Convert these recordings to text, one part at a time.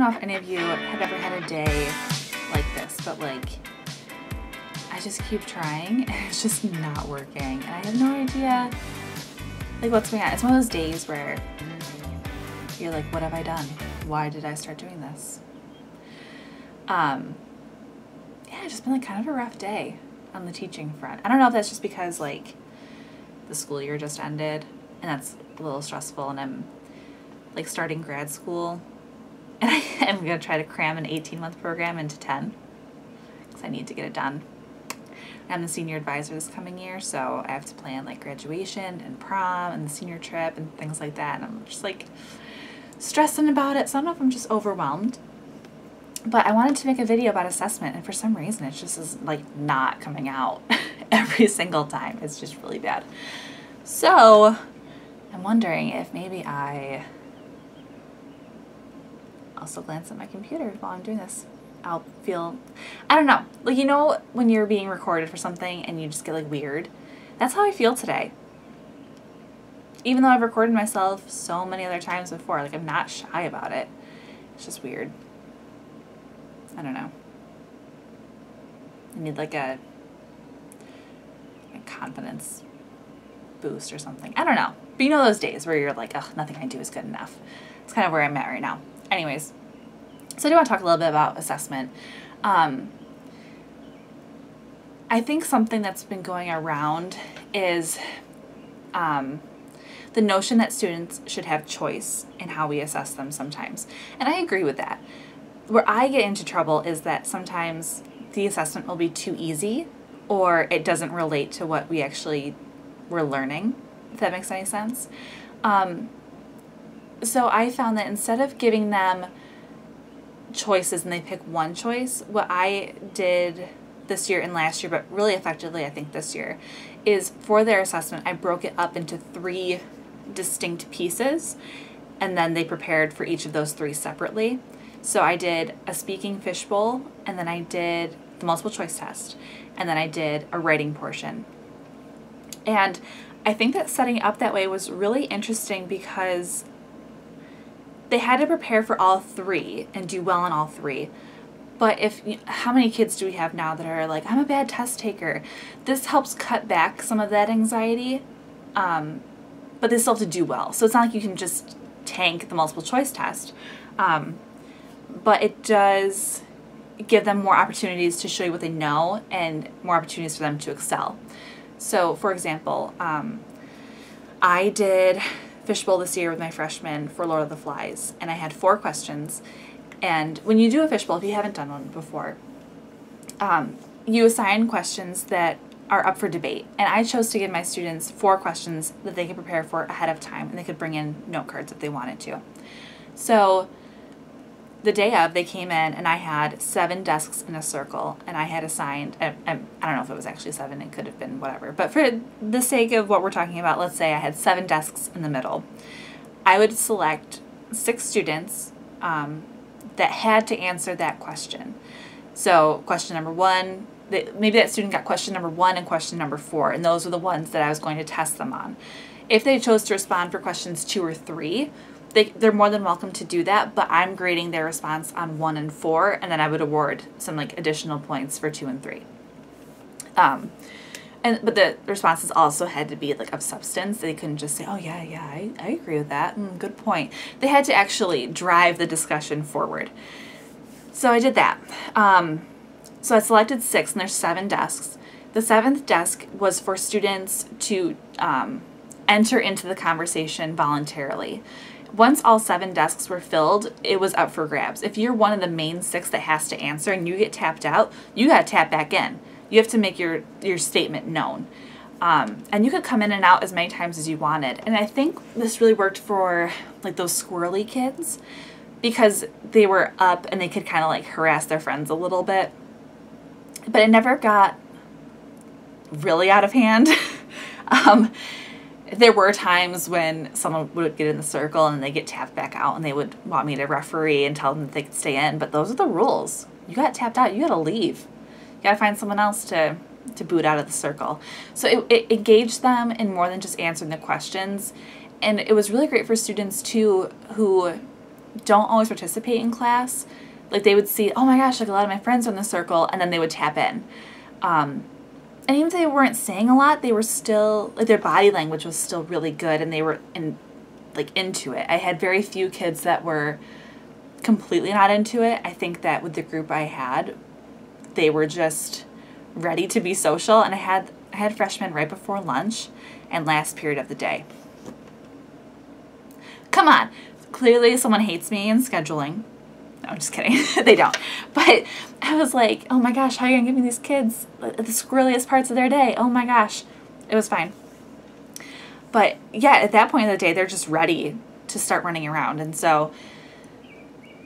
don't know if any of you have ever had a day like this, but like I just keep trying and it's just not working. And I have no idea like what's going on. It's one of those days where you're like, what have I done? Why did I start doing this? Yeah, it's just been like kind of a rough day on the teaching front. I don't know if that's just because like the school year just ended and that's a little stressful, and I'm like starting grad school and I'm gonna try to cram an 18-month program into 10 because I need to get it done. I'm the senior advisor this coming year, so I have to plan like graduation and prom and the senior trip and things like that, and I'm just like stressing about it. So I don't know if I'm just overwhelmed, but I wanted to make a video about assessment, and for some reason it just is like not coming out every single time. It's just really bad. So I'm wondering if maybe I also glance at my computer while I'm doing this. I'll feel, I don't know, like, you know when you're being recorded for something and you just get like weird? That's how I feel today. Even though I've recorded myself so many other times before, like I'm not shy about it. It's just weird. I don't know. I need like a confidence boost or something. I don't know. But you know those days where you're like, ugh, nothing I do is good enough. It's kind of where I'm at right now. Anyways, so I do want to talk a little bit about assessment. I think something that's been going around is the notion that students should have choice in how we assess them sometimes. And I agree with that. Where I get into trouble is that sometimes the assessment will be too easy or it doesn't relate to what we actually were learning, if that makes any sense. So I found that instead of giving them choices and they pick one choice, what I did this year and last year, but really effectively I think this year, is for their assessment I broke it up into 3 distinct pieces, and then they prepared for each of those 3 separately. So I did a speaking fishbowl, and then I did the multiple choice test, and then I did a writing portion. And I think that setting it up that way was really interesting because they had to prepare for all 3 and do well on all 3. But how many kids do we have now that are like, I'm a bad test taker? This helps cut back some of that anxiety, but they still have to do well. So it's not like you can just tank the multiple choice test, but it does give them more opportunities to show you what they know and more opportunities for them to excel. So for example, I did fishbowl this year with my freshmen for Lord of the Flies, and I had 4 questions. And when you do a fishbowl, if you haven't done one before, you assign questions that are up for debate. And I chose to give my students 4 questions that they could prepare for ahead of time, and they could bring in note cards if they wanted to. So the day of, they came in and I had 7 desks in a circle, and I had assigned, I don't know if it was actually 7, it could have been whatever, but for the sake of what we're talking about, let's say I had 7 desks in the middle. I would select 6 students that had to answer that question. So question number 1, maybe that student got question number 1 and question number 4, and those are the ones that I was going to test them on. If they chose to respond for questions 2 or 3, they're more than welcome to do that, but I'm grading their response on 1 and 4, and then I would award some like additional points for 2 and 3. But the responses also had to be like of substance. They couldn't just say, oh yeah, I agree with that, good point. They had to actually drive the discussion forward. So I did that. So I selected 6, and there's 7 desks. The 7th desk was for students to enter into the conversation voluntarily. Once all 7 desks were filled, it was up for grabs. If you're one of the main 6 that has to answer and you get tapped out, you got to tap back in. You have to make your statement known. And you could come in and out as many times as you wanted. And I think this really worked for like those squirrely kids because they were up and they could kind of like harass their friends a little bit. But it never got really out of hand. There were times when someone would get in the circle and they get tapped back out and they would want me to referee and tell them that they could stay in, but those are the rules. You got tapped out, you got to leave. You got to find someone else to boot out of the circle. So it engaged them in more than just answering the questions. And it was really great for students too who don't always participate in class, like they would see, oh my gosh, like a lot of my friends are in the circle, and then they would tap in. And even if they weren't saying a lot, they were still, like their body language was still really good, and they were into it. I had very few kids that were completely not into it. I think that with the group I had, they were just ready to be social, and I had freshmen right before lunch and last period of the day. Come on. Clearly someone hates me in scheduling. No, I'm just kidding. They don't. But I was like, oh my gosh, how are you going to give me these kids the squirreliest parts of their day? Oh my gosh. It was fine. But yeah, at that point of the day, they're just ready to start running around. And so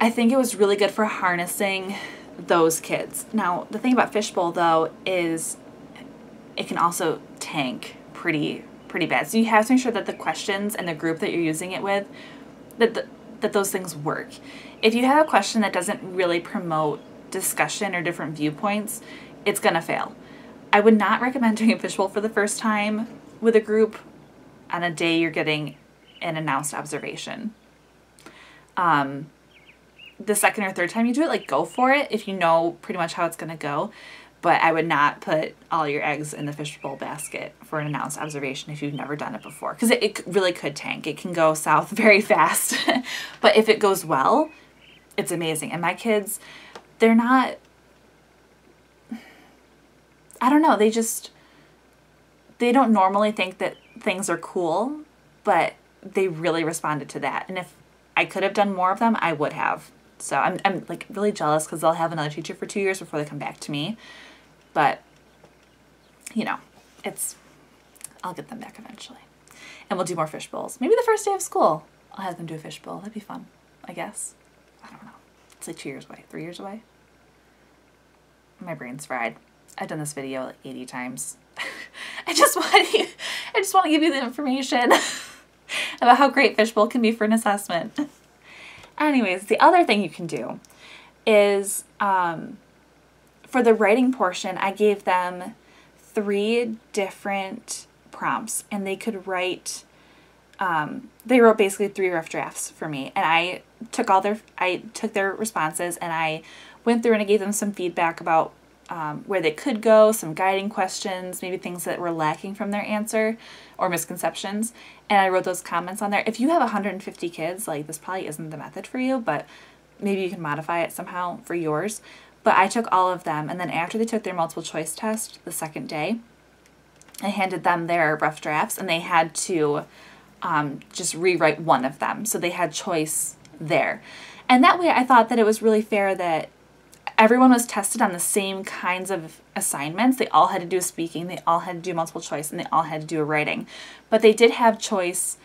I think it was really good for harnessing those kids. Now, the thing about Fishbowl, though, is it can also tank pretty bad. So you have to make sure that the questions and the group that you're using it with, that those things work. If you have a question that doesn't really promote discussion or different viewpoints, it's going to fail. I would not recommend doing a Fishbowl for the first time with a group on a day you're getting an announced observation. The second or third time you do it, like, go for it if you know pretty much how it's going to go. But I would not put all your eggs in the Fishbowl basket for an announced observation if you've never done it before. Because it really could tank. It can go south very fast. But if it goes well, it's amazing. And my kids, they're not, I don't know, they don't normally think that things are cool, but they really responded to that. And if I could have done more of them, I would have. So I'm like really jealous because they'll have another teacher for 2 years before they come back to me. But, you know, I'll get them back eventually. And we'll do more Fishbowls. Maybe the first day of school, I'll have them do a Fishbowl. That'd be fun, I guess. I don't know. It's like 2 years away, 3 years away. My brain's fried. I've done this video like 80 times. I just want to give you the information about how great Fishbowl can be for an assessment. Anyways, the other thing you can do is, for the writing portion, I gave them 3 different prompts, and they could write, they wrote basically 3 rough drafts for me, and I took their responses, and I went through and I gave them some feedback about where they could go, some guiding questions, maybe things that were lacking from their answer or misconceptions, and I wrote those comments on there. If you have 150 kids, like, this probably isn't the method for you, but maybe you can modify it somehow for yours. But I took all of them, and then after they took their multiple choice test the second day, I handed them their rough drafts, and they had to just rewrite one of them. So they had choice there. And that way I thought that it was really fair that everyone was tested on the same kinds of assignments. They all had to do a speaking, they all had to do multiple choice, and they all had to do a writing. But they did have choice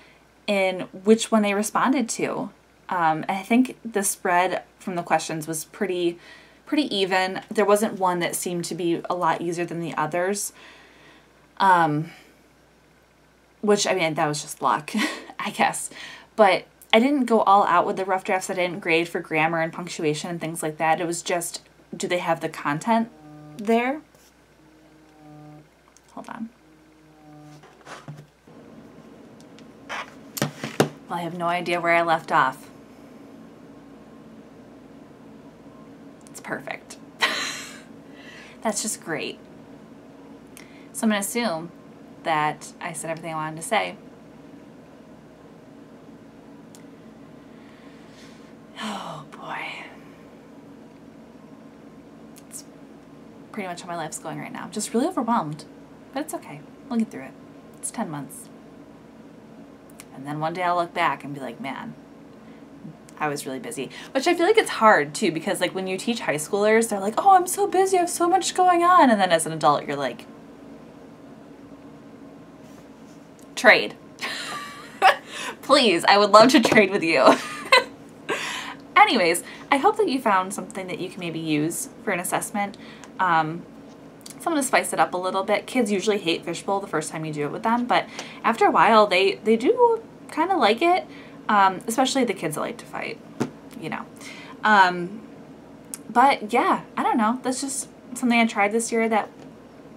in which one they responded to. And I think the spread from the questions was pretty even. There wasn't one that seemed to be a lot easier than the others. Which, I mean, that was just luck, I guess. But I didn't go all out with the rough drafts. I didn't grade for grammar and punctuation and things like that. It was just, do they have the content there? Hold on. Well, I have no idea where I left off. It's perfect. That's just great. So I'm going to assume that I said everything I wanted to say. Oh boy. It's pretty much how my life's going right now. I'm just really overwhelmed, but it's okay. We'll get through it. It's 10 months. And then one day I'll look back and be like, man, I was really busy. Which I feel like it's hard too, because like when you teach high schoolers, they're like, oh, I'm so busy, I have so much going on. And then as an adult, you're like, trade. Please, I would love to trade with you. Anyways, I hope that you found something that you can maybe use for an assessment. So I'm going to spice it up a little bit. Kids usually hate Fishbowl the first time you do it with them, but after a while they do kind of like it, especially the kids that like to fight, you know. But yeah, I don't know. That's just something I tried this year that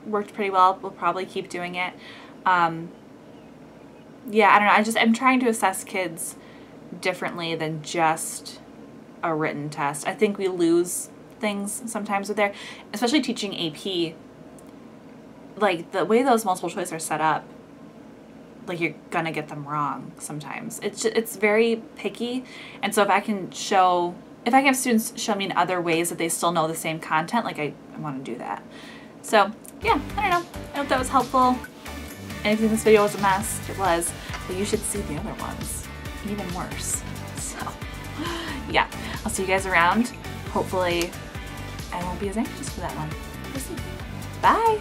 worked pretty well. We'll probably keep doing it. Yeah, I don't know. I'm trying to assess kids differently than just a written test. I think we lose things sometimes with there, especially teaching AP. Like, the way those multiple choice are set up, like, you're gonna get them wrong sometimes. It's very picky, and so if I can have students show me in other ways that they still know the same content, like, I want to do that. So, yeah, I don't know. I hope that was helpful. And if this video was a mess, it was, but you should see the other ones. Even worse. So, yeah. I'll see you guys around. Hopefully, I won't be as anxious for that one. We'll see. Bye!